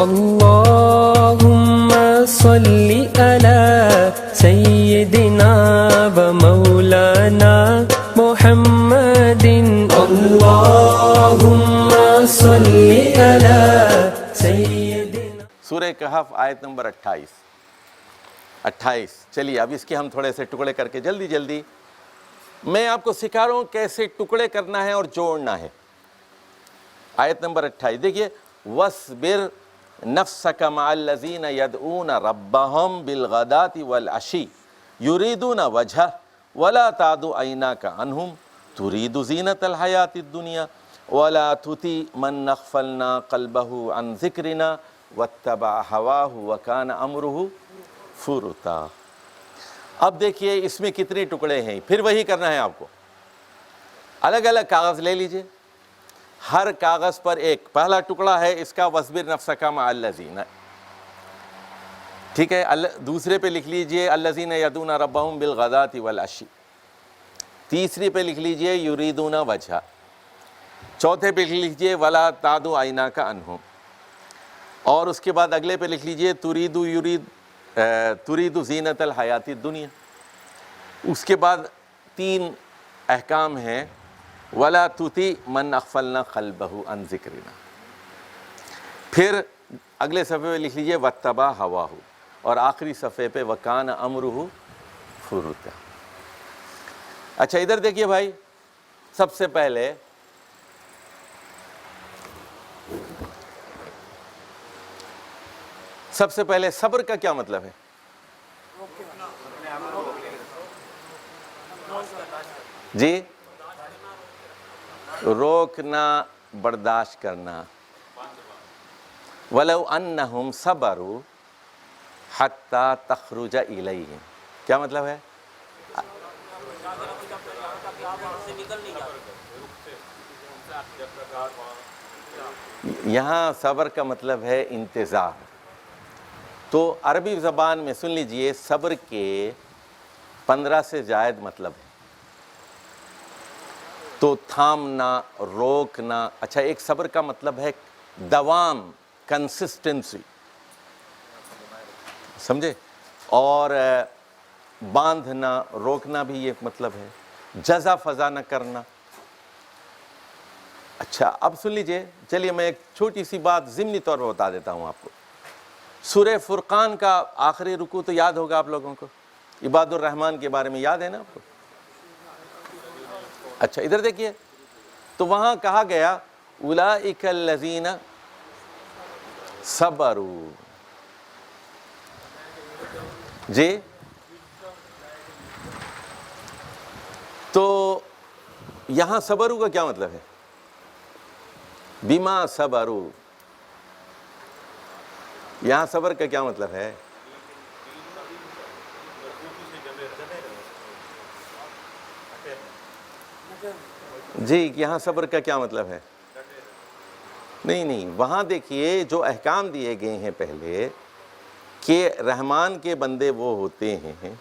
اللهم صل على سيدنا ومولانا محمد اللهم صل على سيدنا. سورہ کہف آیت نمبر 28. چلیے اب اس کے ہم تھوڑے سے ٹکڑے کر کے جلدی میں آپ کو سکھا رہا ہوں کیسے ٹکڑے کرنا ہے اور جوڑنا ہے. آیت نمبر 28 دیکھیے، وَاصْبِرْ نَفْسَكَ مَعَ الَّذِينَ يَدْعُونَ رَبَّهُمْ بِالْغَدَاةِ وَالْعَشِيِّ يُرِيدُونَ وَجْهَهُ وَلَا تَعْدُ عَيْنَاكَ عَنْهُمْ تُرِيدُ زِينَةَ الْحَيَاةِ الدُّنْيَا وَلَا تُطِعْ مَنْ أَغْفَلْنَا قَلْبَهُ عَنْ ذِكْرِنَا وَاتَّبَعَ هَوَاهُ وَكَانَ أَمْرُهُ فُرُطًا. اب دیکھیے اس میں کتنے ٹکڑے ہیں، پھر وہی کرنا ہے آپ کو. الگ الگ کاغذ لے لیجئے، ہر کاغذ پر ایک پہلا ٹکڑا ہے اس کا وَاصْبِرْ نَفْسَكَ مَعَ الَّذِينَ، ٹھیک ہے. دوسرے پہ لکھ لیجئے الَّذِينَ يَدْعُونَ رَبَّهُمْ بِالْغَدَاةِ وَالْعَشِيِّ. تیسری پہ لکھ لیجئے يُرِيدُونَ وَجْهَهُ. چوتھے پہ لکھ لیجئے وَلَا تَعْدُ عَيْنَاكَ عَنْهُمْ. اور اس کے بعد اگلے پہ لکھ لیجئے تُرِيدُ زِينَةَ الْحَيَاةِ الدُّنْيَا. اس کے بعد 3 احکام ہیں، وَلَا تُطِعْ مَنْ أَغْفَلْنَا قَلْبَهُ عَنْ ذِكْرِنَا. پھر اگلے صفحے پہ لکھ لیجئے وَاتَّبَعَ هَوَاهُ، اور آخری صفحے پہ وَكَانَ أَمْرُهُ فُرُطًا. اچھا ادھر دیکھیے بھائی، سب سے پہلے صبر کا کیا مطلب ہے؟ جی، روکنا، برداشت کرنا. وَلَوْ أَنَّهُمْ صَبَرُوا حَتَّى تَخْرُجَ إِلَيْهِمْ. کیا مطلب ہے؟ یہاں صبر کا مطلب ہے انتظار. تو عربی زبان میں سن لیجئے صبر کے 15 سے زائد مطلب ہے. تو تھامنا، روکنا. اچھا ایک صبر کا مطلب ہے دوام، کنسسٹنسی، سمجھے؟ اور باندھنا، روکنا بھی ایک مطلب ہے، جزا فضا نہ کرنا. اچھا اب سن لیجئے، چلیے میں ایک چھوٹی سی بات ضمنی طور پر بتا دیتا ہوں آپ کو. سورہ فرقان کا آخری رکوع تو یاد ہوگا آپ لوگوں کو، عباد الرحمن کے بارے میں یاد ہے نا آپ کو؟ اچھا ادھر دیکھیے، تو وہاں کہا گیا اولئک الذین صبروا. جی تو یہاں صبروا کا کیا مطلب ہے؟ بما صبروا. یہاں صبر کا کیا مطلب ہے؟ جی یہاں صبر کا کیا مطلب ہے؟ نہیں، وہاں دیکھیے جو احکام دیے گئے ہیں پہلے کہ رحمان کے بندے وہ ہوتے ہیں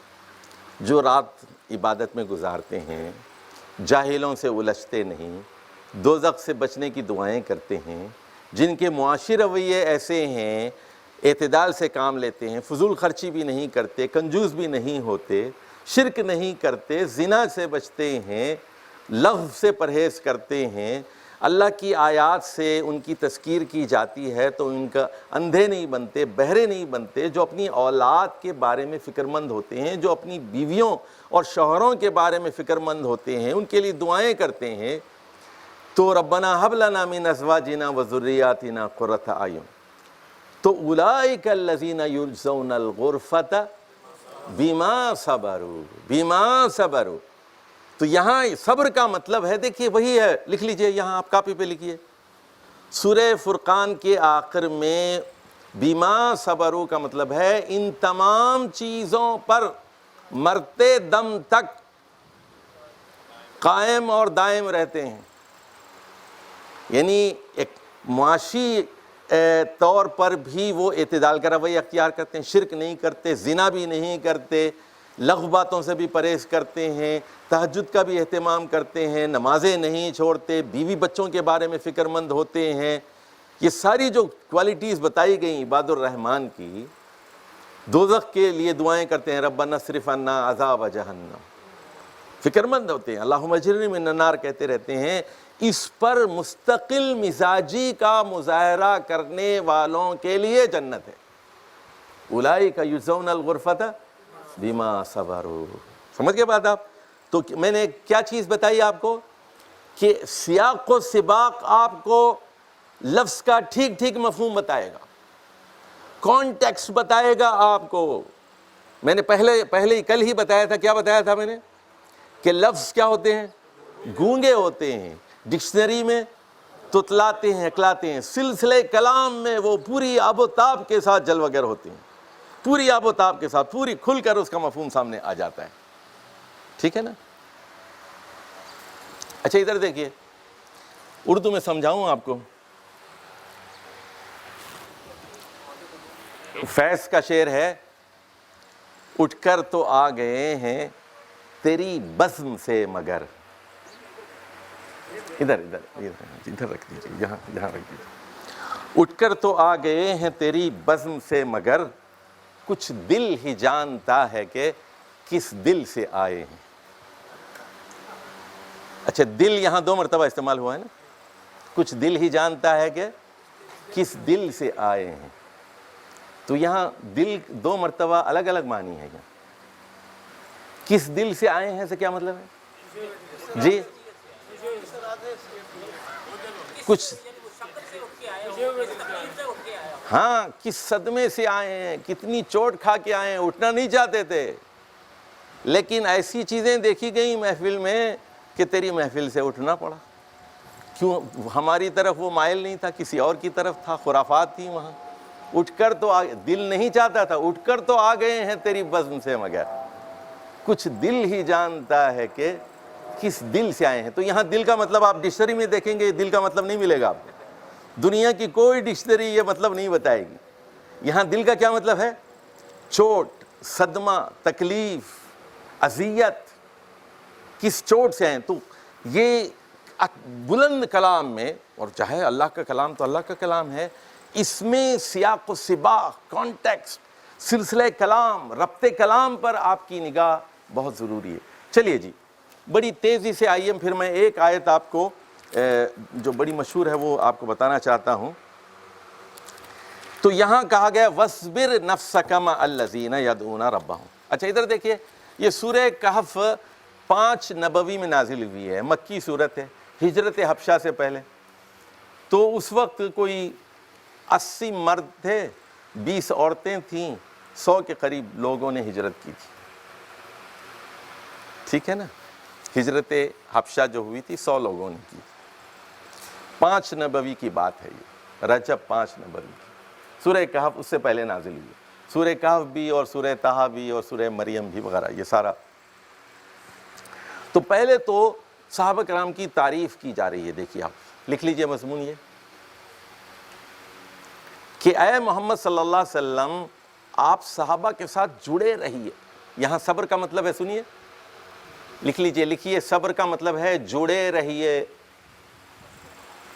جو رات عبادت میں گزارتے ہیں، جاہلوں سے الجھتے نہیں، دوزخ سے بچنے کی دعائیں کرتے ہیں، جن کے معاشی رویے ایسے ہیں، اعتدال سے کام لیتے ہیں، فضول خرچی بھی نہیں کرتے، کنجوس بھی نہیں ہوتے، شرک نہیں کرتے، زنا سے بچتے ہیں، لغو سے پرہیز کرتے ہیں، اللہ کی آیات سے ان کی تذکیر کی جاتی ہے تو ان کا اندھے نہیں بنتے، بہرے نہیں بنتے، جو اپنی اولاد کے بارے میں فکر مند ہوتے ہیں، جو اپنی بیویوں اور شوہروں کے بارے میں فکر مند ہوتے ہیں، ان کے لیے دعائیں کرتے ہیں. تو ربنا ھب لنا من ازواجنا وذریاتنا قرۃ اعین. تو اولئک الذین یجزون الغرفۃ بما صبروا. تو یہاں صبر کا مطلب ہے، دیکھیے وہی ہے، لکھ لیجئے یہاں آپ کاپی پہ لکھیے. سورہ فرقان کے آخر میں بما صبروا کا مطلب ہے ان تمام چیزوں پر مرتے دم تک قائم اور دائم رہتے ہیں. یعنی ایک معاشی طور پر بھی وہ اعتدال کا رویہ اختیار کرتے ہیں، شرک نہیں کرتے، زنا بھی نہیں کرتے، لغو باتوں سے بھی پرہیز کرتے ہیں، تہجد کا بھی اہتمام کرتے ہیں، نمازیں نہیں چھوڑتے، بیوی بچوں کے بارے میں فکر مند ہوتے ہیں، یہ ساری جو کوالٹیز بتائی گئیں عباد الرحمن کی، دوزخ کے لیے دعائیں کرتے ہیں، ربنا اصرف عنا عذاب جہنم، فکر مند ہوتے ہیں، اللہم اجرنی من النار کہتے رہتے ہیں، اس پر مستقل مزاجی کا مظاہرہ کرنے والوں کے لیے جنت ہے۔ اولئک یجزون الغرفۃ بما صبروا، سمجھ گئے بات آپ؟ تو میں نے کیا چیز بتائی آپ کو کہ سیاق و سباق آپ کو لفظ کا ٹھیک ٹھیک مفہوم بتائے گا، کانٹیکسٹ بتائے گا آپ کو۔ میں نے پہلے کل ہی بتایا تھا، کیا بتایا تھا میں نے؟ کہ لفظ کیا ہوتے ہیں؟ گونگے ہوتے ہیں، ڈکشنری میں تتلاتے ہیں، اکلاتے ہیں، سلسلے کلام میں وہ پوری آب و تاب کے ساتھ جل وگر ہوتے ہیں، پوری آب و تاب کے ساتھ، پوری کھل کر اس کا مفہوم سامنے آ جاتا ہے، ٹھیک ہے نا؟ اچھا ادھر دیکھیے، اردو میں سمجھاؤں آپ کو، فیض کا شعر ہے، اٹھ کر تو آ گئے ہیں تیری بزم سے مگر، ادھر رکھ دیجیے، یہاں رکھ دیجیے، اٹھ کر تو آ گئے ہیں تیری بزم سے مگر، کچھ دل ہی جانتا ہے کہ کس دل سے آئے ہیں۔ اچھا دل یہاں 2 مرتبہ استعمال ہوا ہے نا، کچھ دل ہی جانتا ہے کہ کس دل سے آئے ہیں، تو یہاں دل 2 مرتبہ الگ الگ معنی ہے۔ یہاں کس دل سے آئے ہیں سے کیا مطلب ہے جی؟ کچھ ہاں، کس صدمے سے آئے ہیں، کتنی چوٹ کھا کے آئے ہیں، اٹھنا نہیں چاہتے تھے، لیکن ایسی چیزیں دیکھی گئیں محفل میں کہ تیری محفل سے اٹھنا پڑا۔ کیوں؟ ہماری طرف وہ مائل نہیں تھا، کسی اور کی طرف تھا، خرافات تھی وہاں۔ اٹھ کر تو دل نہیں چاہتا تھا، اٹھ کر تو آ گئے ہیں تیری بزم سے مگر، کچھ دل ہی جانتا ہے کہ کس دل سے آئے ہیں۔ تو یہاں دل کا مطلب آپ ڈکشنری میں دیکھیں گے، دل کا مطلب نہیں ملے گا آپ کو، دنیا کی کوئی ڈکشنری یہ مطلب نہیں بتائے گی۔ یہاں دل کا کیا مطلب ہے؟ چوٹ، صدمہ، تکلیف، اذیت، کس چوٹ سے ہیں۔ تو یہ بلند کلام میں، اور چاہے اللہ کا کلام تو اللہ کا کلام ہے، اس میں سیاق و سباق، کانٹیکسٹ، سلسلہ کلام، ربط کلام پر آپ کی نگاہ بہت ضروری ہے۔ چلیے جی، بڑی تیزی سے آئیے، پھر میں ایک آیت آپ کو جو بڑی مشہور ہے وہ آپ کو بتانا چاہتا ہوں۔ تو یہاں کہا گیا وَاصْبِرْ نَفْسَكَ مَعَ الَّذِينَ يَدْعُونَ رَبَّهُمْ۔ اچھا ادھر دیکھیے، یہ سورہ کہف 5 نبوی میں نازل ہوئی ہے، مکی صورت ہے، ہجرت حبشہ سے پہلے۔ تو اس وقت کوئی 80 مرد تھے، 20 عورتیں تھیں، 100 کے قریب لوگوں نے ہجرت کی تھی، ٹھیک ہے نا؟ ہجرت حبشہ جو ہوئی تھی 100 لوگوں نے کی، 5 نبوی کی بات ہے یہ، رجب 5 نبوی کی۔ سورہ کہف اس سے پہلے نازل ہوئی ہے، سورہ کہف بھی اور سورہ طٰہٰ بھی اور سورہ مریم بھی وغیرہ، یہ سارا۔ تو پہلے تو صحابہ کرام کی تعریف کی جا رہی ہے، دیکھیے آپ لکھ لیجئے مضمون یہ کہ اے محمد صلی اللہ علیہ وسلم آپ صحابہ کے ساتھ جڑے رہیے۔ یہاں صبر کا مطلب ہے، سنیے، لکھ لیجئے، لکھیے، صبر کا مطلب ہے جڑے رہیے،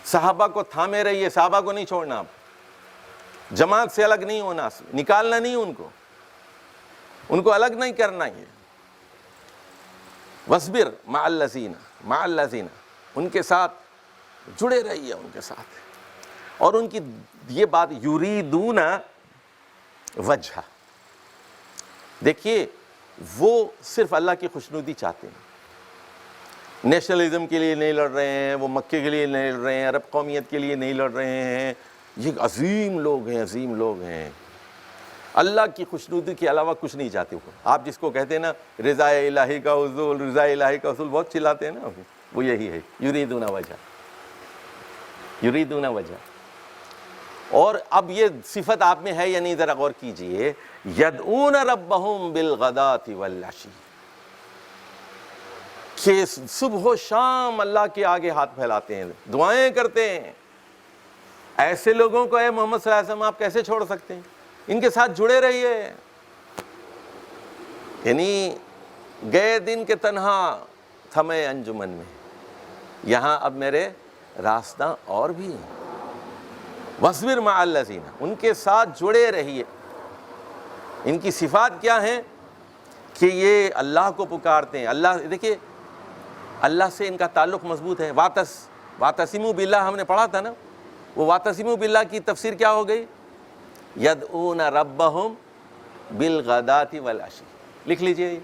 صحابہ کو تھامے رہیے، صحابہ کو نہیں چھوڑنا، آپ جماعت سے الگ نہیں ہونا، نکالنا نہیں ان کو الگ نہیں کرنا۔ یہ وَاصْبِرْ مَعَ الَّذِينَ، ان کے ساتھ جڑے رہیے، ان کے ساتھ۔ اور ان کی یہ بات یریدون وجہ، دیکھیے وہ صرف اللہ کی خوشنودی چاہتے ہیں، نیشنلزم کے لیے نہیں لڑ رہے ہیں، وہ مکے کے لیے نہیں لڑ رہے ہیں، عرب قومیت کے لیے نہیں لڑ رہے ہیں، یہ عظیم لوگ ہیں، عظیم لوگ ہیں، اللہ کی خوشنودی کے علاوہ کچھ نہیں چاہتے۔ آپ جس کو کہتے ہیں نا رضا الہی کا حصول، رضا الہی کا حصول، بہت چلاتے ہیں نا، وہ یہی ہے، یریدون وجہ، یریدون وجہ۔ اور اب یہ صفت آپ میں ہے یا نہیں، ذرا غور کیجئے، یدعون ربہم بالغداۃ والعشی، کہ صبح و شام اللہ کے آگے ہاتھ پھیلاتے ہیں، دعائیں کرتے ہیں۔ ایسے لوگوں کو اے محمد صلی اللہ علیہ وسلم آپ کیسے چھوڑ سکتے ہیں؟ ان کے ساتھ جڑے رہیے۔ یعنی گئے دن کے تنہا تھمے انجمن میں، یہاں اب میرے راستہ اور بھی ہیں، وَاصْبِرْ مَعَ الَّذِينَ، ان کے ساتھ جڑے رہیے۔ ان کی صفات کیا ہیں کہ یہ اللہ کو پکارتے ہیں۔ اللہ، دیکھیے اللہ سے ان کا تعلق مضبوط ہے۔ وَاعْتَصِمُوا بِاللَّهِ ہم نے پڑھا تھا نا، وہ وَاعْتَصِمُوا بِاللَّهِ کی تفسیر کیا ہو گئی؟ يَدْعُونَ رَبَّهُمْ بِالْغَدَاةِ وَالْعَشِيِّ، لکھ لیجئے۔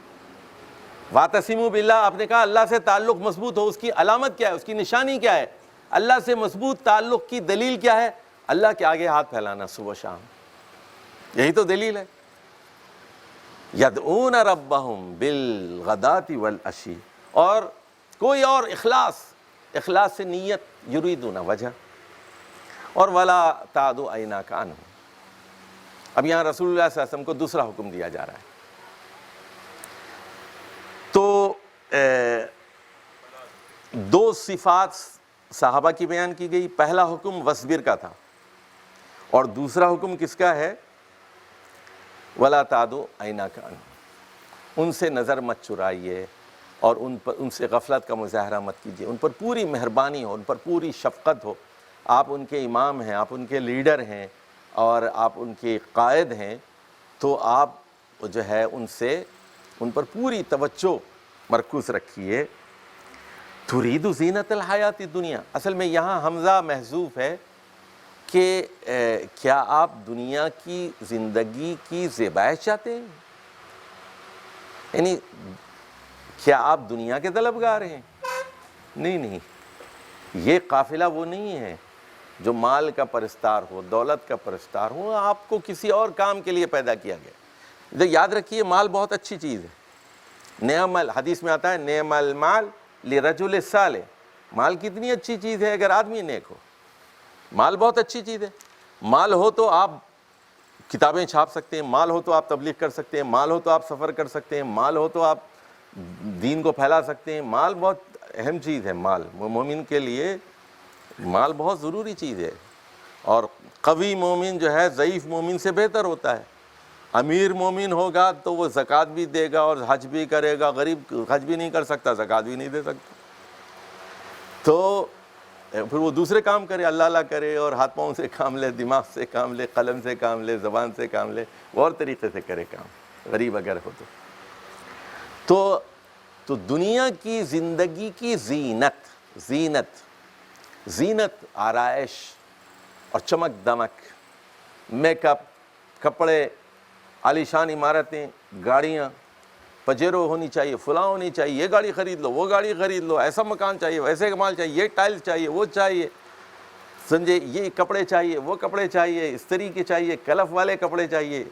وَاعْتَصِمُوا بِاللَّهِ، آپ نے کہا اللہ سے تعلق مضبوط ہو، اس کی علامت کیا ہے، اس کی نشانی کیا ہے؟ اللہ سے مضبوط تعلق کی دلیل کیا ہے؟ اللہ کے آگے ہاتھ پھیلانا صبح شام، یہی تو دلیل ہے۔ یدعون ربہم بالغداۃ والعشی، اور کوئی اور اخلاص سے نیت، یریدون وجہ، اور ولا تعد عیناک عنہم۔ اب یہاں رسول اللہ صلی اللہ علیہ وسلم کو دوسرا حکم دیا جا رہا ہے۔ تو دو صفات صحابہ کی بیان کی گئی، پہلا حکم وصبر کا تھا، اور دوسرا حکم کس کا ہے؟ وَلَا تَعْدُ عَيْنَاكَ عَنْهُمْ، ان سے نظر مت چرائیے اور ان سے غفلت کا مظاہرہ مت کیجیے، ان پر پوری مہربانی ہو، ان پر پوری شفقت ہو۔ آپ ان کے امام ہیں، آپ ان کے لیڈر ہیں، اور آپ ان کے قائد ہیں، تو آپ جو ہے ان پر پوری توجہ مرکوز رکھیے۔ ترید زینت الحیات الدنیا، اصل میں یہاں حمزہ محذوف ہے کہ کیا آپ دنیا کی زندگی کی زیبائش چاہتے ہیں؟ یعنی کیا آپ دنیا کے طلبگار ہیں؟ نہیں، یہ قافلہ وہ نہیں ہے جو مال کا پرستار ہو، دولت کا پرستار ہو۔ آپ کو کسی اور کام کے لیے پیدا کیا گیا۔ یاد رکھیے مال بہت اچھی چیز ہے۔ نعم، حدیث میں آتا ہے نعم المال لرجل صالح، مال کتنی اچھی چیز ہے اگر آدمی نیک ہو۔ مال بہت اچھی چیز ہے۔ مال ہو تو آپ کتابیں چھاپ سکتے ہیں، مال ہو تو آپ تبلیغ کر سکتے ہیں، مال ہو تو آپ سفر کر سکتے ہیں، مال ہو تو آپ دین کو پھیلا سکتے ہیں۔ مال بہت اہم چیز ہے۔ مال مومن کے لیے مال بہت ضروری چیز ہے، اور قوی مومن جو ہے ضعیف مومن سے بہتر ہوتا ہے۔ امیر مومن ہوگا تو وہ زکوٰۃ بھی دے گا اور حج بھی کرے گا، غریب حج بھی نہیں کر سکتا، زکوٰۃ بھی نہیں دے سکتا، تو پھر وہ دوسرے کام کرے، اللہ اللہ کرے، اور ہاتھ پاؤں سے کام لے، دماغ سے کام لے، قلم سے کام لے، زبان سے کام لے، وہ اور طریقے سے کرے کام، غریب اگر ہو تو دنیا کی زندگی کی زینت آرائش اور چمک دمک، میک اپ، کپڑے، عالیشان عمارتیں، گاڑیاں، پجیرو ہونی چاہیے، فلاں ہونی چاہیے، یہ گاڑی خرید لو، وہ گاڑی خرید لو، ایسا مکان چاہیے، ویسے مال چاہیے، یہ ٹائلز چاہیے، وہ چاہیے، سمجھے، یہ کپڑے چاہیے، وہ کپڑے چاہیے، استری کے چاہیے، کلف والے کپڑے چاہیے،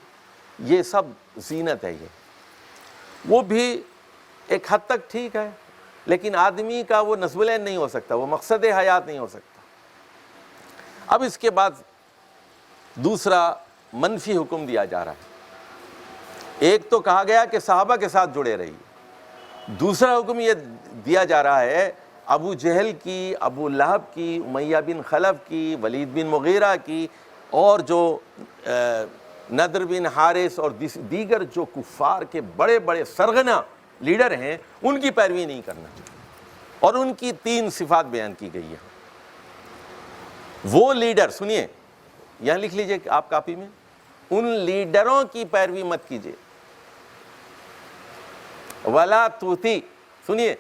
یہ سب زینت ہے۔ وہ بھی ایک حد تک ٹھیک ہے، لیکن آدمی کا وہ نصب العین نہیں ہو سکتا، وہ مقصد حیات نہیں ہو سکتا۔ اب اس کے بعد دوسرا منفی حکم دیا جا رہا ہے۔ ایک تو کہا گیا کہ صحابہ کے ساتھ جڑے رہیے، دوسرا حکم یہ دیا جا رہا ہے ابو جہل کی، ابو لہب کی، امیہ بن خلف کی، ولید بن مغیرہ کی، اور جو نضر بن حارث اور دیگر جو کفار کے بڑے بڑے سرغنہ لیڈر ہیں، ان کی پیروی نہیں کرنا، اور ان کی 3 صفات بیان کی گئی ہیں۔ وہ لیڈر، سنیے یہاں لکھ لیجئے آپ کاپی میں، ان لیڈروں کی پیروی مت کیجئے۔ ولا توتی، سنیے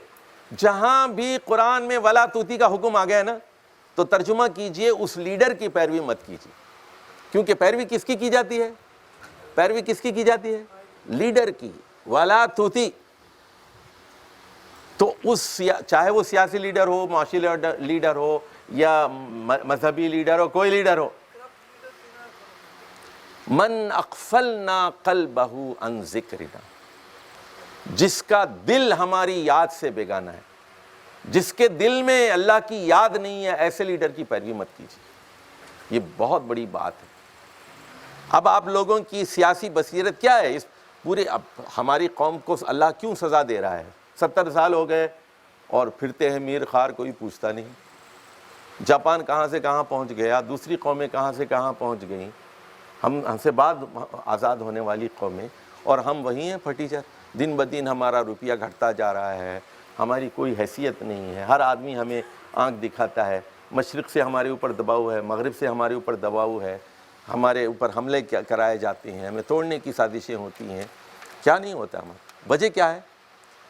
جہاں بھی قرآن میں ولا توتی کا حکم آ گیا ہے نا، تو ترجمہ کیجئے اس لیڈر کی پیروی مت کیجئے، کیونکہ پیروی کس کی جاتی ہے؟ پیروی کس کی جاتی ہے؟ لیڈر کی۔ ولا توتی، تو چاہے وہ سیاسی لیڈر ہو، معاشی لیڈر ہو، یا مذہبی لیڈر ہو، کوئی لیڈر ہو، من اغفلنا قلبہ عن ذکرنا، جس کا دل ہماری یاد سے بیگانہ ہے، جس کے دل میں اللہ کی یاد نہیں ہے، ایسے لیڈر کی پیروی مت کیجیے۔ یہ بہت بڑی بات ہے۔ اب آپ لوگوں کی سیاسی بصیرت کیا ہے؟ اس پورے اب ہماری قوم کو اللہ کیوں سزا دے رہا ہے؟ 70 سال ہو گئے اور پھرتے ہیں میر خار، کوئی پوچھتا نہیں۔ جاپان کہاں سے کہاں پہنچ گیا، دوسری قومیں کہاں سے کہاں پہنچ گئیں، ہم سے بعد آزاد ہونے والی قومیں، اور ہم وہی ہیں پھٹی چر۔ دن بدن ہمارا روپیہ گھٹتا جا رہا ہے، ہماری کوئی حیثیت نہیں ہے، ہر آدمی ہمیں آنکھ دکھاتا ہے، مشرق سے ہمارے اوپر دباؤ ہے، مغرب سے ہمارے اوپر دباؤ ہے، ہمارے اوپر حملے کرائے جاتے ہیں، ہمیں توڑنے کی سازشیں ہوتی ہیں. کیا نہیں ہوتا ہمارا؟ وجہ کیا ہے؟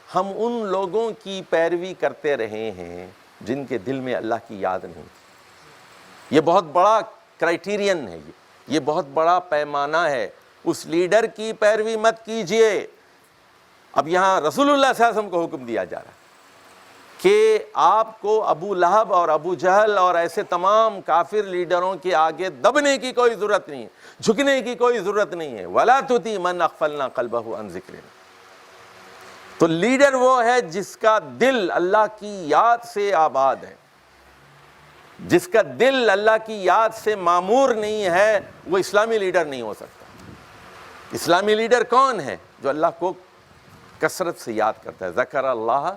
ہم ان لوگوں کی پیروی کرتے رہے ہیں جن کے دل میں اللہ کی یاد نہیں تھی. یہ بہت بڑا کرائٹیرین ہے، یہ بہت بڑا پیمانہ ہے. اس لیڈر کی پیروی مت کیجئے. اب یہاں رسول اللہ صلی اللہ علیہ وسلم کو حکم دیا جا رہا ہے کہ آپ کو ابو لہب اور ابو جہل اور ایسے تمام کافر لیڈروں کے آگے دبنے کی کوئی ضرورت نہیں ہے، جھکنے کی کوئی ضرورت نہیں ہے. وَلَا تُطِعْ مَنْ أَغْفَلْنَا قَلْبَهُ عَنْ ذِكْرِنَا. تو لیڈر وہ ہے جس کا دل اللہ کی یاد سے آباد ہے، جس کا دل اللہ کی یاد سے معمور نہیں ہے، وہ اسلامی لیڈر نہیں ہو سکتا. اسلامی لیڈر کون ہے؟ جو اللہ کو کثرت سے یاد کرتا ہے. ذکر اللہ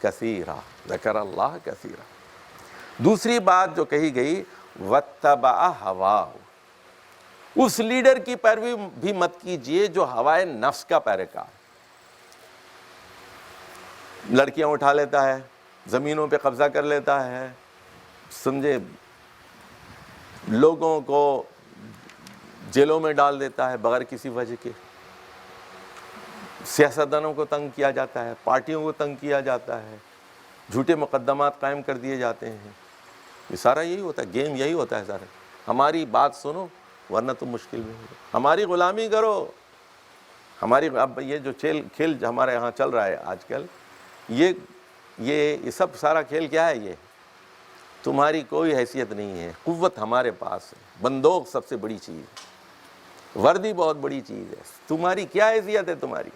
کثیرا، ذکر اللہ کثیرا. دوسری بات جو کہی گئی وَاتَّبَعَ هَوَاهُ، اس لیڈر کی پیروی بھی مت کیجئے جو ہوائے نفس کا پیروکار. لڑکیاں اٹھا لیتا ہے، زمینوں پہ قبضہ کر لیتا ہے، سمجھے، لوگوں کو جیلوں میں ڈال دیتا ہے بغیر کسی وجہ کے. سیاستدانوں کو تنگ کیا جاتا ہے، پارٹیوں کو تنگ کیا جاتا ہے، جھوٹے مقدمات قائم کر دیے جاتے ہیں. یہ سارا یہی ہوتا ہے، گیم یہی ہوتا ہے سارا. ہماری بات سنو ورنہ تم مشکل میں ہو، ہماری غلامی کرو. ہماری اب یہ جو کھیل ہمارے یہاں چل رہا ہے آج کل، یہ سب سارا کھیل کیا ہے؟ یہ تمہاری کوئی حیثیت نہیں ہے. قوت ہمارے پاس ہے، بندوق سب سے بڑی چیز ہے، وردی بہت بڑی چیز ہے. تمہاری کیا حیثیت ہے؟ تمہاری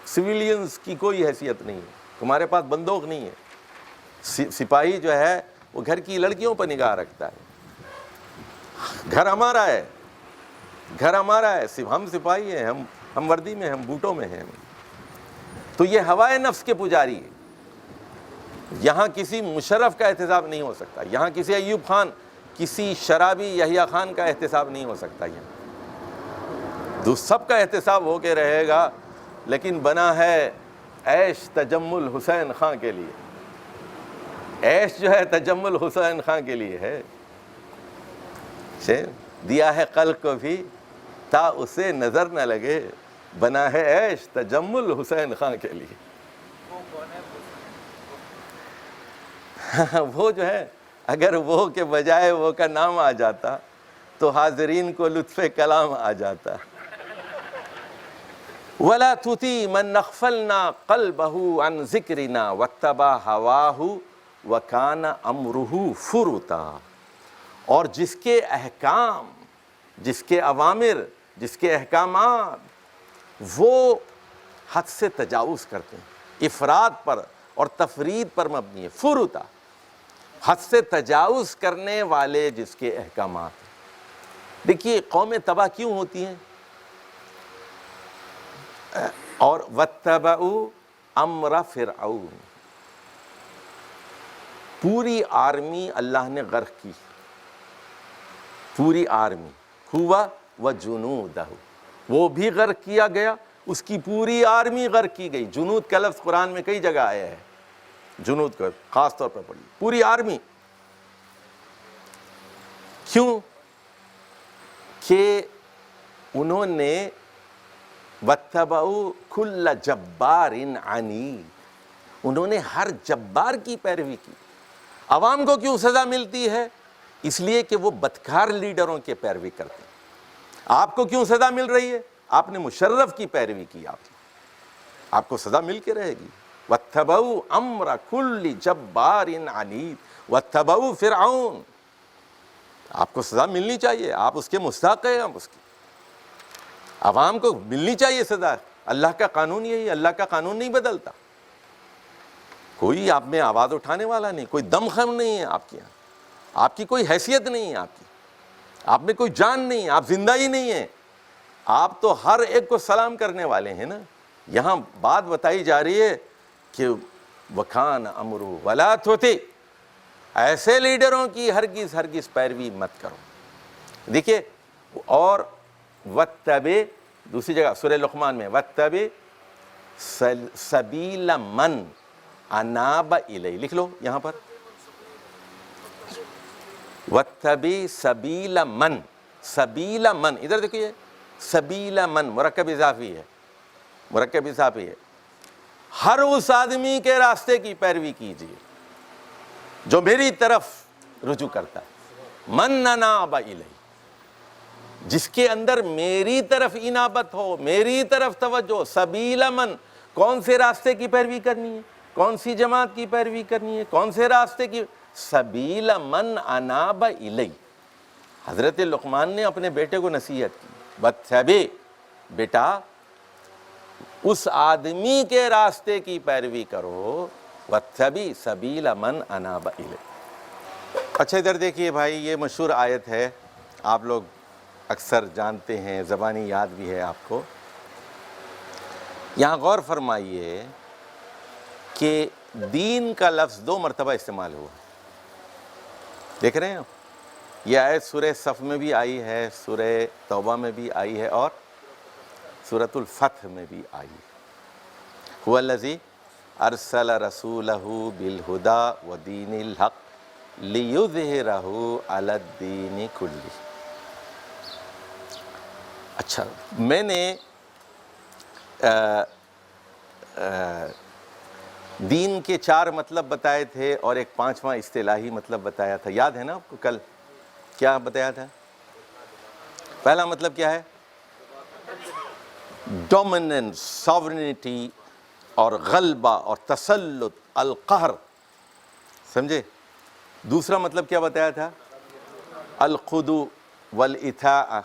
سویلینز کی کوئی حیثیت نہیں ہے، تمہارے پاس بندوق نہیں ہے. سپاہی جو ہے وہ گھر کی لڑکیوں پر نگاہ رکھتا ہے. گھر ہمارا ہے، گھر ہمارا ہے، ہم سپاہی ہیں، ہم وردی میں، ہم بوٹوں میں ہیں. تو یہ ہوائے نفس کے پجاری ہے. یہاں کسی مشرف کا احتساب نہیں ہو سکتا، یہاں کسی ایوب خان، کسی شرابی یحییٰ خان کا احتساب نہیں ہو سکتا. یہاں سب کا احتساب ہو کے رہے گا، لیکن بنا ہے عیش تجمل حسین خان کے لیے. عیش جو ہے تجمل حسین خان کے لیے ہے. دیا ہے قلب کو بھی تا اسے نظر نہ لگے، بنا ہے عیش تجمل حسین خان کے لیے. وہ جو ہے اگر وہ کے بجائے وہ کا نام آ جاتا تو حاضرین کو لطف کلام آ جاتا. وَلَا تُطِعْ مَنْ أَغْفَلْنَا قَلْبَهُ عَنْ ذِكْرِنَا وَاتَّبَعَ هَوَاهُ وَكَانَ أَمْرُهُ فُرُطًا. اور جس کے احکام، جس کے اوامر، جس کے احکامات وہ حد سے تجاوز کرتے ہیں، افراد پر اور تفرید پر مبنی ہے. فرطا، حد سے تجاوز کرنے والے جس کے احکامات. دیکھیے قومیں تباہ کیوں ہوتی ہیں؟ اور وَاتَّبَعُوا أَمْرَ فِرْعَوْنَ، پوری آرمی اللہ نے غرق کی، پوری آرمی. ہوا وَجُنُودَهُ، وہ بھی غرق کیا گیا، اس کی پوری آرمی غرق کی گئی. جنود کا لفظ قرآن میں کئی جگہ آیا ہے، جنود کا خاص طور پر پڑھی، پوری آرمی. کیوں؟ کہ انہوں نے وَاتَّبَعُوا كُلَّ جَبَّارٍ عَنِيدٍ، انہوں نے ہر جبار کی پیروی کی. عوام کو کیوں سزا ملتی ہے؟ اس لیے کہ وہ بدکار لیڈروں کے پیروی کرتے ہیں. آپ کو کیوں سزا مل رہی ہے؟ آپ نے مشرف کی پیروی کی، آپ کو سزا مل کے رہے گی. وَاتَّبَعُوا أَمْرَ كُلِّ جَبَّارٍ عَنِيدٍ وَاتَّبَعُوا فِرْعَوْنَ. آپ کو سزا ملنی چاہیے، آپ اس کے مستحق ہیں. آپ اس کی عوام کو ملنی چاہیے سزا. اللہ کا قانون یہی ہے، اللہ کا قانون نہیں بدلتا. کوئی آپ میں آواز اٹھانے والا نہیں، کوئی دم خم نہیں ہے آپ کے یہاں، آپ کی کوئی حیثیت نہیں ہے، آپ میں کوئی جان نہیں ہے، آپ زندہ ہی نہیں ہیں. آپ تو ہر ایک کو سلام کرنے والے ہیں نا. یہاں بات بتائی جا رہی ہے کہ وَكَانَ أَمْرُهُ وَلَا تُطِعْ، ایسے لیڈروں کی ہرگز پیروی مت کرو. دیکھیے، اور وَاتَّبِعْ، دوسری جگہ سورہ لقمان میں وَاتَّبِعْ سَبِيلَ مَنْ أَنَابَ إِلَيْهِ، لکھ لو یہاں پر وَاتَّبِعْ سَبِيلَ مَن، سبیل من، ادھر دیکھیے سبیل من مرکب اضافی ہے، مرکب اضافی ہے، ہر اس آدمی کے راستے کی پیروی کیجیے جو میری طرف رجوع کرتا ہے، من اناب الی، جس کے اندر میری طرف انابت ہو، میری طرف توجہ، سبیل من، کون سے راستے کی پیروی کرنی ہے، کون سی جماعت کی پیروی کرنی ہے، کون سے راستے کی، سبیل من اناب الی۔ حضرت لقمان نے اپنے بیٹے کو نصیحت کی، وَاتَّبِعْ، بیٹا اس آدمی کے راستے کی پیروی کرو، وَاتَّبِعْ سَبِيلَ مَنْ أَنَابَ إِلَيْهِ۔ اچھا ادھر دیکھیے بھائی، یہ مشہور آیت ہے، آپ لوگ اکثر جانتے ہیں، زبانی یاد بھی ہے آپ کو۔ یہاں غور فرمائیے کہ دین کا لفظ 2 مرتبہ استعمال ہوا، دیکھ رہے ہیں آپ؟ یہ آیت سورہ صف میں بھی آئی ہے، سورہ توبہ میں بھی آئی ہے، اور سورۃ الفتح میں بھی آئی ہے۔ هو الذی ارسل رسولہ بالہدی ودین الحق لیظہرہ علی الدین کلہ۔ اچھا، میں نے دین کے 4 مطلب بتائے تھے اور ایک 5واں اصطلاحی مطلب بتایا تھا، یاد ہے نا آپ کو؟ کل کیا بتایا تھا؟ پہلا مطلب کیا ہے؟ ڈومیننس، ساورنٹی اور غلبہ اور تسلط، القہر، سمجھے؟ دوسرا مطلب کیا بتایا تھا؟ الخضوع والاطاعہ،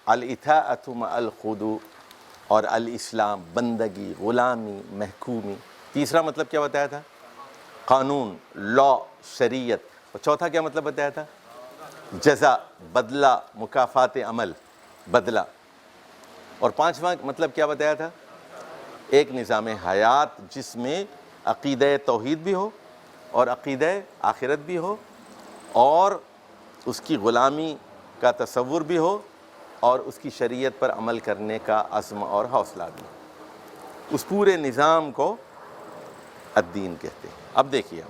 الاطاعۃ مع الخضوع، اور الاسلام، بندگی، غلامی، محکومی۔ تیسرا مطلب کیا بتایا تھا؟ قانون، لا، شریعت۔ اور چوتھا کیا مطلب بتایا تھا؟ جزا، بدلہ، مکافات عمل، بدلہ۔ اور 5واں مطلب کیا بتایا تھا؟ ایک نظام حیات جس میں عقیدہ توحید بھی ہو اور عقیدہ آخرت بھی ہو، اور اس کی غلامی کا تصور بھی ہو، اور اس کی شریعت پر عمل کرنے کا عزم اور حوصلہ بھی ہو۔ اس پورے نظام کو الدین کہتے ہیں۔ اب دیکھیے،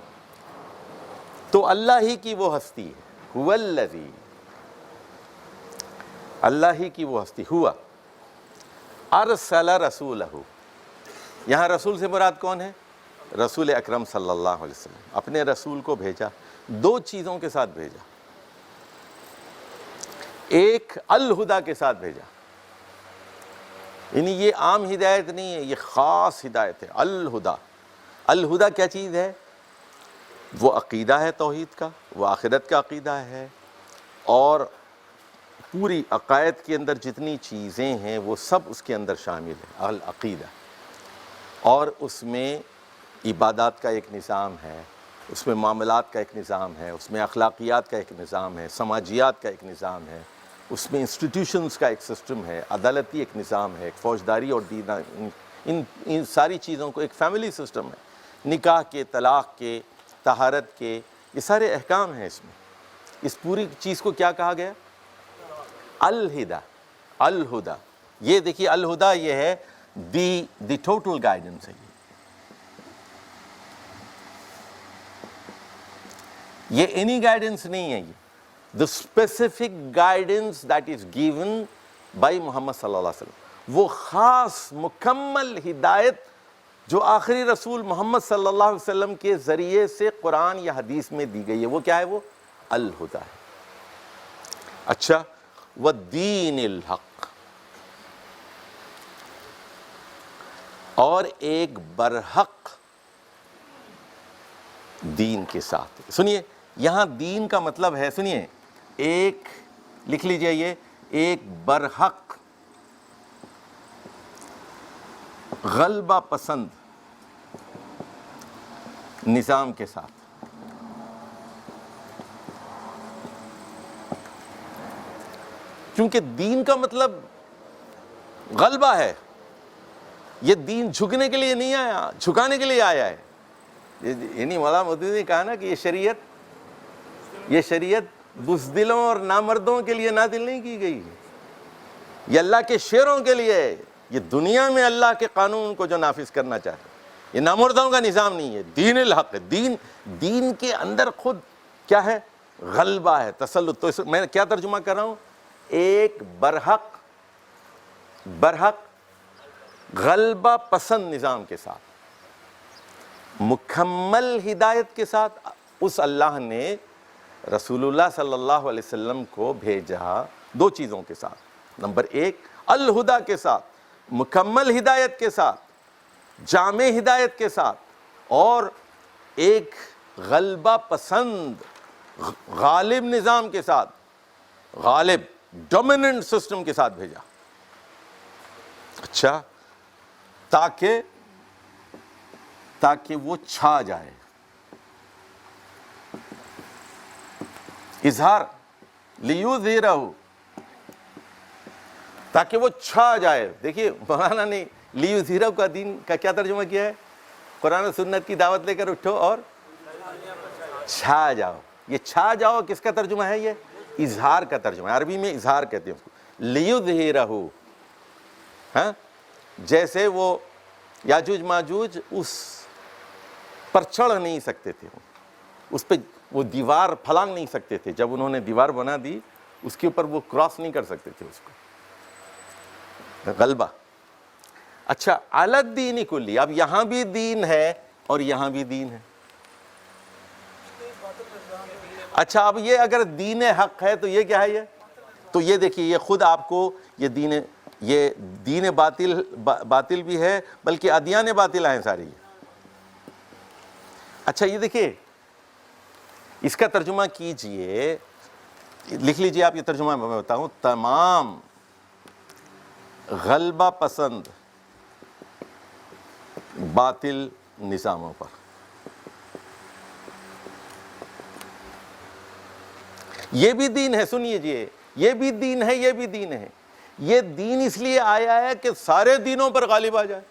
تو اللہ ہی کی وہ ہستی ہے، هو الذی، اللہ ہی کی وہ ہستی، ہوا ارسل رسولہ، یہاں رسول سے مراد کون ہے؟ رسول اکرم صلی اللہ علیہ وسلم، اپنے رسول کو بھیجا 2 چیزوں کے ساتھ بھیجا، ایک الہدا کے ساتھ بھیجا، یعنی یہ عام ہدایت نہیں ہے، یہ خاص ہدایت ہے، الہدا۔ الہدا کیا چیز ہے؟ وہ عقیدہ ہے توحید کا، وہ آخرت کا عقیدہ ہے، اور پوری عقائد کے اندر جتنی چیزیں ہیں وہ سب اس کے اندر شامل ہے، العقیدہ۔ اور اس میں عبادات کا ایک نظام ہے، اس میں معاملات کا ایک نظام ہے، اس میں اخلاقیات کا ایک نظام ہے، سماجیات کا ایک نظام ہے، اس میں انسٹیٹیوشنز کا ایک سسٹم ہے، عدالتی ایک نظام ہے، ایک فوجداری اور دینا، ان ساری چیزوں کو ایک فیملی سسٹم ہے، نکاح کے، طلاق کے، طہارت کے، یہ سارے احکام ہیں اس میں۔ اس پوری چیز کو کیا کہا گیا؟ الہدا، الہدا۔ یہ دیکھیے، الہدا یہ ہے دی ٹوٹل گائیڈنس ہے، یہ اینی گائیڈنس نہیں ہے، یہ the specific guidance that is given by محمد صلی اللہ علیہ وسلم، وہ خاص مکمل ہدایت جو آخری رسول محمد صلی اللہ علیہ وسلم کے ذریعے سے قرآن یا حدیث میں دی گئی ہے، وہ کیا ہے؟ وہ الہدا ہے۔ اچھا، والدین الحق، اور ایک برحق دین کے ساتھ۔ سنیے، یہاں دین کا مطلب ہے، سنیے، ایک لکھ لیجئے، یہ ایک برحق، غلبہ پسند نظام کے ساتھ۔ کیونکہ دین کا مطلب غلبہ ہے، یہ دین جھکنے کے لیے نہیں آیا، جھکانے کے لیے آیا ہے۔ یعنی مولانا مودودی نے کہا نا کہ یہ شریعت بزدلوں اور نامردوں کے لیے نازل نہیں کی گئی ہے، یہ اللہ کے شیروں کے لیے ہے، یہ دنیا میں اللہ کے قانون کو جو نافذ کرنا چاہتے ہیں، یہ نامردوں کا نظام نہیں ہے، دین الحق ہے۔ دین کے اندر خود کیا ہے؟ غلبہ ہے، تسلط. تو میں کیا ترجمہ کر رہا ہوں؟ ایک برحق غلبہ پسند نظام کے ساتھ، مکمل ہدایت کے ساتھ اس اللہ نے رسول اللہ صلی اللہ علیہ وسلم کو بھیجا. دو چیزوں کے ساتھ. نمبر ایک الہدا کے ساتھ، مکمل ہدایت کے ساتھ، جامع ہدایت کے ساتھ، اور ایک غلبہ پسند غالب نظام کے ساتھ، غالب ڈومیننٹ سسٹم کے ساتھ بھیجا. اچھا، تاکہ وہ چھا جائے. اظہار لیظہرہ، تاکہ وہ چھا جائے. دیکھیے مولانا نے لیظہرہ کا دین کا کیا ترجمہ کیا ہے؟ قرآن و سنت کی دعوت لے کر اٹھو اور چھا جاؤ. یہ چھا جاؤ کس کا ترجمہ ہے؟ یہ اظہار کا ترجمہ ہے. عربی میں اظہار کہتے ہیں اس کو. لیظہرہ، ہاں، جیسے وہ یاجوج ماجوج اس پر چڑھ نہیں سکتے تھے، اس پہ وہ دیوار پھلانگ نہیں سکتے تھے. جب انہوں نے دیوار بنا دی اس کے اوپر وہ کراس نہیں کر سکتے تھے اس کو. غلبہ. اچھا، علی الدین کلی، اب یہاں بھی دین ہے اور یہاں بھی دین ہے. اچھا، اب یہ اگر دین حق ہے تو یہ کیا ہے؟ یہ تو یہ دیکھیے، یہ خود آپ کو یہ دین باطل بھی ہے، بلکہ ادیان باطل ہیں ساری. اچھا، یہ دیکھیے اس کا ترجمہ کیجئے، لکھ لیجئے آپ یہ ترجمہ میں بتاؤں. تمام غلبہ پسند باطل نظاموں پر. یہ بھی دین ہے، سنیے جی، یہ بھی دین ہے، یہ بھی دین ہے. یہ دین اس لیے آیا ہے کہ سارے دینوں پر غالب آ جائے.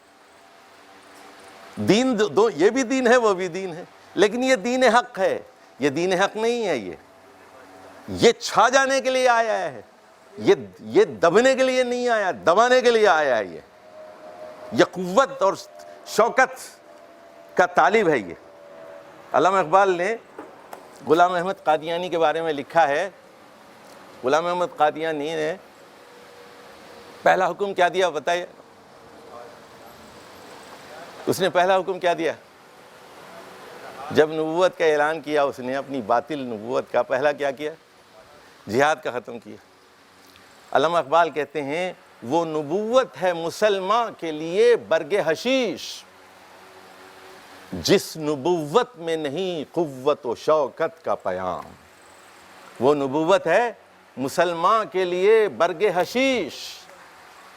دین دو، یہ بھی دین ہے وہ بھی دین ہے، لیکن یہ دین حق ہے. یہ دین حق نہیں ہے، یہ چھا جانے کے لیے آیا ہے. یہ دبنے کے لیے نہیں آیا، دبانے کے لیے آیا ہے. یہ قوت اور شوکت کا طالب ہے. یہ علامہ اقبال نے غلام احمد قادیانی کے بارے میں لکھا ہے. غلام احمد قادیانی نے پہلا حکم کیا دیا بتائیے؟ اس نے پہلا حکم کیا دیا؟ جب نبوت کا اعلان کیا اس نے، اپنی باطل نبوت کا، پہلا کیا کیا؟ جہاد کا ختم کیا. علامہ اقبال کہتے ہیں وہ نبوت ہے مسلمان کے لیے برگ حشیش، جس نبوت میں نہیں قوت و شوکت کا پیام. وہ نبوت ہے مسلمان کے لیے برگ حشیش،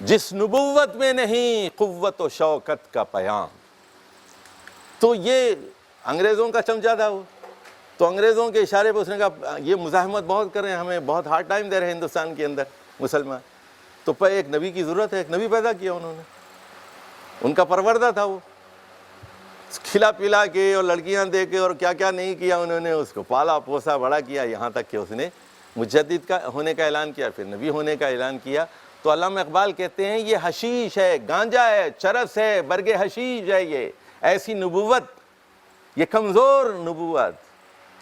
جس نبوت میں نہیں قوت و شوکت کا پیام. تو یہ انگریزوں کا چمچہ تھا وہ. تو انگریزوں کے اشارے پہ اس نے کہا یہ مزاحمت بہت کر رہے ہیں، ہمیں بہت ہارڈ ٹائم دے رہے ہیں ہندوستان کے اندر مسلمان. تو ایک نبی کی ضرورت ہے. ایک نبی پیدا کیا انہوں نے، ان کا پروردہ تھا وہ. کھلا پلا کے اور لڑکیاں دے کے اور کیا کیا نہیں کیا انہوں نے. اس کو پالا پوسا بڑا کیا، یہاں تک کہ اس نے مجدد کا ہونے کا اعلان کیا، پھر نبی ہونے کا اعلان کیا. تو علامہ اقبال کہتے ہیں یہ حشیش ہے، گانجا ہے، چرس ہے، برگ حشیش ہے. یہ ایسی نبوت، یہ کمزور نبوت،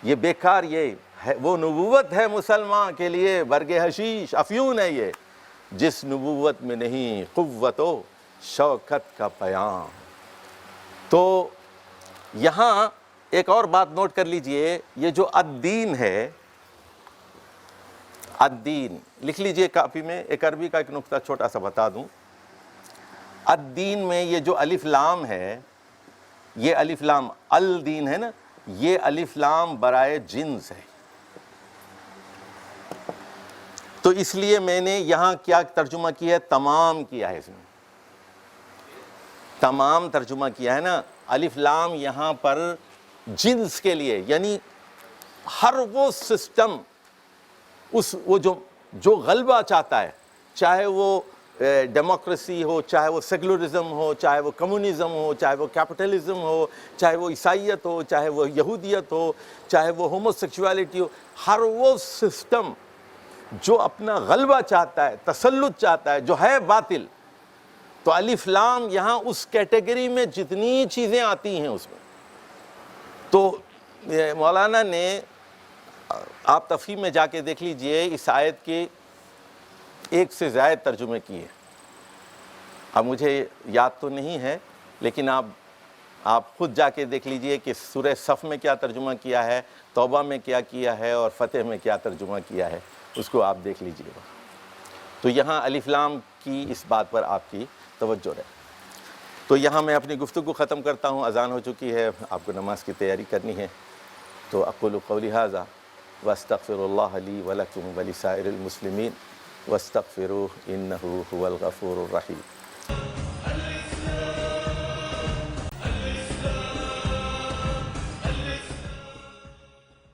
یہ بیکار، یہ وہ نبوت ہے مسلمان کے لیے برگ حشیش، افیون ہے یہ، جس نبوت میں نہیں قوت و شوکت کا پیام. تو یہاں ایک اور بات نوٹ کر لیجئے، یہ جو الدین ہے، الدین لکھ لیجئے کاپی میں. ایک عربی کا ایک نقطہ چھوٹا سا بتا دوں. الدین میں یہ جو الف لام ہے، یہ الف لام الدین ہے نا، یہ الف لام برائے جنس ہے. تو اس لیے میں نے یہاں کیا ترجمہ کیا ہے؟ تمام کیا ہے. اس میں تمام ترجمہ کیا ہے نا. الف لام یہاں پر جنس کے لیے، یعنی ہر وہ سسٹم، وہ جو غلبہ چاہتا ہے، چاہے وہ ڈیموکریسی ہو، چاہے وہ سیکولرزم ہو، چاہے وہ کمیونزم ہو، چاہے وہ کیپٹلزم ہو، چاہے وہ عیسائیت ہو، چاہے وہ یہودیت ہو، چاہے وہ ہومو سیکچولیٹی ہو، ہر وہ سسٹم جو اپنا غلبہ چاہتا ہے، تسلط چاہتا ہے، جو ہے باطل. تو الف لام یہاں اس کیٹیگری میں جتنی چیزیں آتی ہیں اس میں. تو مولانا نے آپ تفہیم میں جا کے دیکھ لیجئے، اس آیت کے ایک سے زائد ترجمے کیے، اب مجھے یاد تو نہیں ہے، لیکن آپ خود جا کے دیکھ لیجئے کہ سورہ صف میں کیا ترجمہ کیا ہے، توبہ میں کیا کیا ہے، اور فتح میں کیا ترجمہ کیا ہے، اس کو آپ دیکھ لیجئے گا۔ تو یہاں الف لام کی اس بات پر آپ کی توجہ رہے۔ تو یہاں میں اپنی گفتگو ختم کرتا ہوں، اذان ہو چکی ہے، آپ کو نماز کی تیاری کرنی ہے۔ تو اقول قولی ھذا واستغفر اللہ لی ولکم ولسائر المسلمین واستغفروہ انہ ھو الغفور الرحیم۔